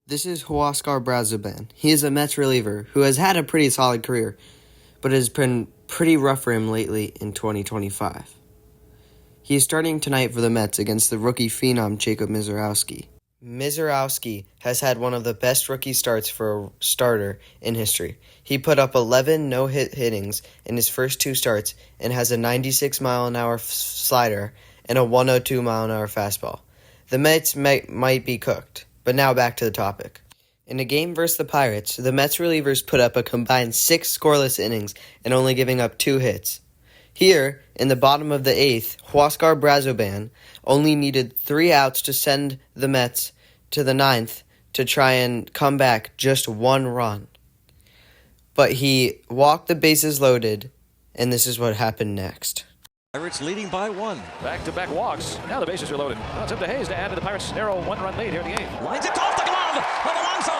This is Huascar Brazoban. He is a Mets reliever who has had a pretty solid career, but has been pretty rough for him lately in 2025. He is starting tonight for the Mets against the rookie phenom Jacob Misiorowski. Misiorowski has had one of the best rookie starts for a starter in history. He put up 11 no-hit hittings in his first two starts and has a 96-mile-an-hour slider and a 102-mile-an-hour fastball. The Mets might be cooked. But now back to the topic. In a game versus the Pirates, the Mets relievers put up a combined 6 scoreless innings and only giving up 2 hits. Here, in the bottom of the 8th, Huascar Brazoban only needed 3 outs to send the Mets to the 9th to try and come back just 1 run. But he walked the bases loaded, and this is what happened next. Pirates leading by 1. Back-to-back walks. Now the bases are loaded. Now it's up to Hayes to add to the Pirates' narrow 1-run lead here in the 8th. Lines it off the glove of Alonso.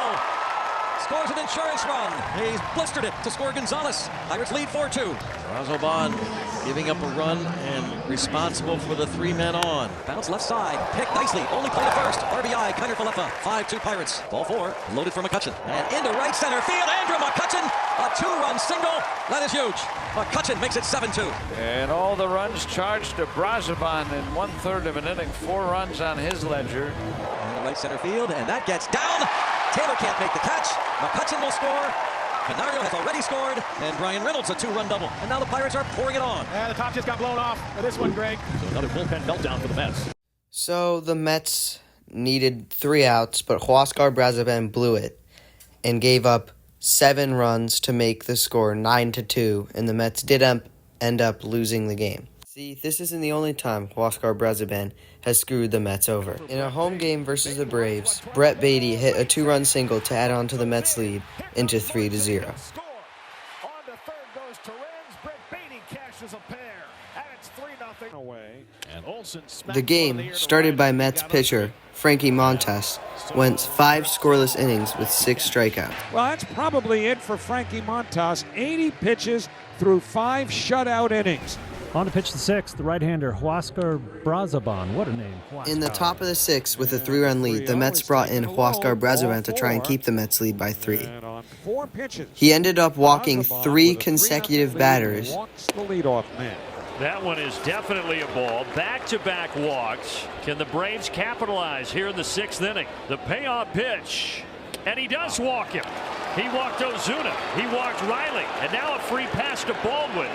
Scores an insurance run. Hayes blistered it to score Gonzalez. Pirates lead 4-2. Brazoban giving up a run and responsible for the 3 men on. Bounce left side. Picked nicely. Only play to first. RBI. Kiner Falefa. 5-2 Pirates. Ball 4. Loaded for McCutchen. And into right center field. Andrew McCutchen. A 2-run single. That is huge. McCutchen makes it 7-2. And all the runs charged to Brazoban in 1/3 of an inning. 4 runs on his ledger. And right center field. And that gets down. Taylor can't make the catch. McCutchen will score. Canario has already scored. And Brian Reynolds a 2-run double. And now the Pirates are pouring it on. The top just got blown off for this one, Greg. So another bullpen meltdown for the Mets. So the Mets needed 3 outs, but Huascar Brazoban blew it and gave up 7 runs to make the score 9-2, and the Mets did end up losing the game. See, this isn't the only time Huascar Brazoban has screwed the Mets over. In a home game versus the Braves, Brett Beatty hit a 2-run single to add on to the Mets' lead into 3-0. On to third goes Torrens. Brett Beatty cashes a pair, and it's 3-0 away. And Olsen The game, started by Mets pitcher Frankie Montas, went 5 scoreless innings with 6 strikeouts. Well, that's probably it for Frankie Montas. 80 pitches through 5 shutout innings. On to pitch the 6th, the right-hander Huascar Brazoban. What a name. Huascar. In the top of the 6th with a 3-run lead, the Mets brought in Huascar Brazoban to try and keep the Mets lead by 3. 4 pitches. He ended up walking 3 consecutive batters. Walks the leadoff man. That one is definitely a ball. Back-to-back walks. Can the Braves capitalize here in the 6th inning? The payoff pitch. And he does walk him. He walked Ozuna. He walked Riley. And now a free pass to Baldwin.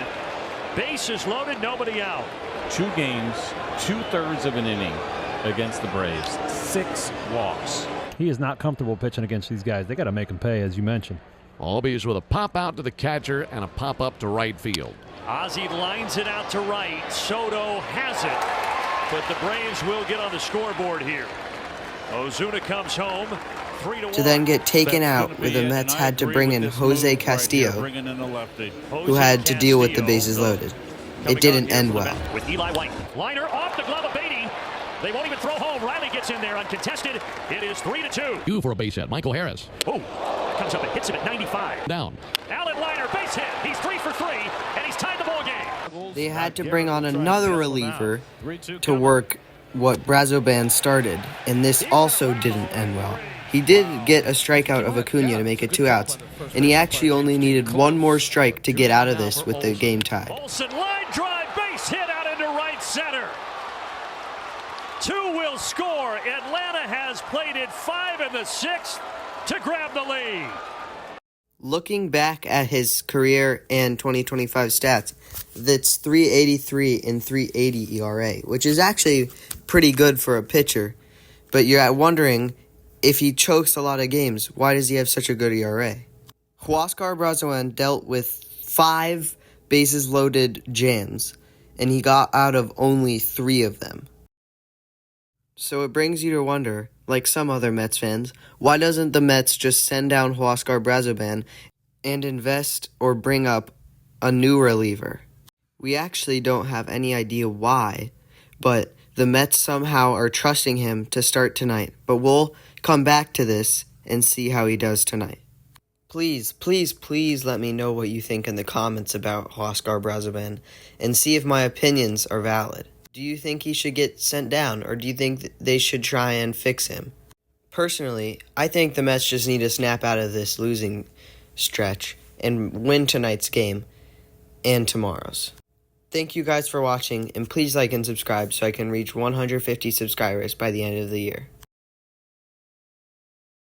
Bases loaded, nobody out. 2 games, 2/3 of an inning against the Braves. 6 walks. He is not comfortable pitching against these guys. They got to make him pay, as you mentioned. Albies with a pop out to the catcher and a pop up to right field. Ozzie lines it out to right. Soto has it, but the Braves will get on the scoreboard here. Ozuna comes home. 3-1. To then get taken out, where the Mets had to bring in Jose Castillo, who had to deal with the bases loaded. It didn't end well. With Eli White. Liner off the glove of Beatty. They won't even throw home. Riley gets in there uncontested. It is 3-2. 2 for a base hit. Michael Harris. Oh, comes up and hits him at 95. Down. Allen Liner, base hit. He's 3 for 3, and he's tied the ball game. They had to bring on another reliever to work what Brazoban started, and this also didn't end well. He did get a strikeout of Acuna to make it 2 outs, and he actually only needed 1 more strike to get out of this with the game tied. Olsen line drive, base hit out into right center. 2 will score. Atlanta has played it 5 in the 6th to grab the lead. Looking back at his career and 2025 stats, that's 3.83 and 3.80 ERA, which is actually pretty good for a pitcher. But you're wondering, if he chokes a lot of games, why does he have such a good ERA? Huascar Brazoban dealt with 5 bases loaded jams, and he got out of only 3 of them. So it brings you to wonder, like some other Mets fans, why doesn't the Mets just send down Huascar Brazoban and invest or bring up a new reliever? We actually don't have any idea why, but the Mets somehow are trusting him to start tonight. But we'll come back to this and see how he does tonight. Please, please, please let me know what you think in the comments about Huascar Brazoban and see if my opinions are valid. Do you think he should get sent down, or do you think they should try and fix him? Personally, I think the Mets just need to snap out of this losing stretch and win tonight's game and tomorrow's. Thank you guys for watching, and please like and subscribe so I can reach 150 subscribers by the end of the year.